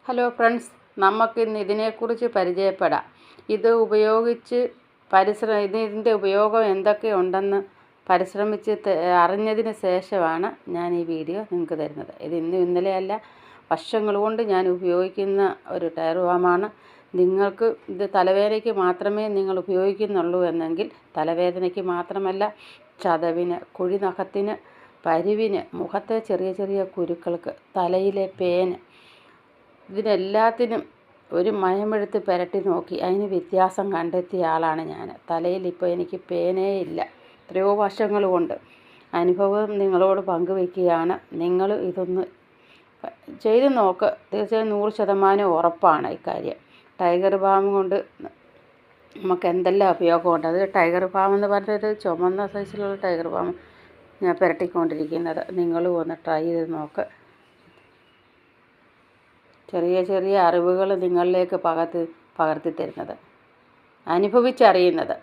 Hello friends, നമുക്കിന്ന് ഇതിനെക്കുറിച്ച് പരിചയപ്പെടാം. ഇത് ഉപയോഗിച്ച് ഇതിൻ്റെ ഉപയോഗം എന്തൊക്കെയുണ്ടെന്ന് പരിശ്രമിച്ച് അറിഞ്ഞതിന് ശേഷമാണ് ഞാൻ ഈ വീഡിയോ നിങ്ങൾക്ക് തരുന്നത്. ഇത് ഇന്നലെയല്ല, വർഷങ്ങൾ കൊണ്ട് ഞാൻ ഉപയോഗിക്കുന്ന ഒരു ടയർ ബാമാണ്. നിങ്ങൾക്ക് ഇത് തലവേദനയ്ക്ക് മാത്രമേ നിങ്ങൾ ഉപയോഗിക്കുന്നുള്ളൂ എന്നെങ്കിൽ, തലവേദനയ്ക്ക് മാത്രമല്ല, ചതവിന്, കുഴിനഖത്തിന്, പരുവിന്, മുഖത്തെ ചെറിയ ചെറിയ കുരുക്കൾക്ക്, തലയിലെ പേന്, ഇതിനെല്ലാത്തിനും ഒരു മയമെടുത്ത് പുരട്ടി നോക്കി അതിന് വ്യത്യാസം കണ്ടെത്തിയ ആളാണ് ഞാൻ. തലയിൽ ഇപ്പോൾ എനിക്ക് പേനേ ഇല്ല. എത്രയോ വർഷങ്ങൾ കൊണ്ട് അനുഭവം നിങ്ങളോട് പങ്കുവയ്ക്കുകയാണ്. നിങ്ങൾ ഇതൊന്ന് ചെയ്ത് നോക്ക്. തീർച്ചയായും 100% ഉറപ്പാണ് ഇക്കാര്യം. ടൈഗർ ബാം കൊണ്ട് നമുക്ക് എന്തെല്ലാം ഉപയോഗമുണ്ട്. അത് ടൈഗർ ബാം എന്ന് പറഞ്ഞത് ചുമന്ന സൈസിലുള്ള ടൈഗർ ബാം ഞാൻ പുരട്ടിക്കൊണ്ടിരിക്കുന്നത്. നിങ്ങളും ഒന്ന് ട്രൈ ചെയ്ത് നോക്ക്. ചെറിയ ചെറിയ അറിവുകൾ നിങ്ങളിലേക്ക് പകർത്തി തരുന്നത്, അനുഭവിച്ചറിയുന്നത്.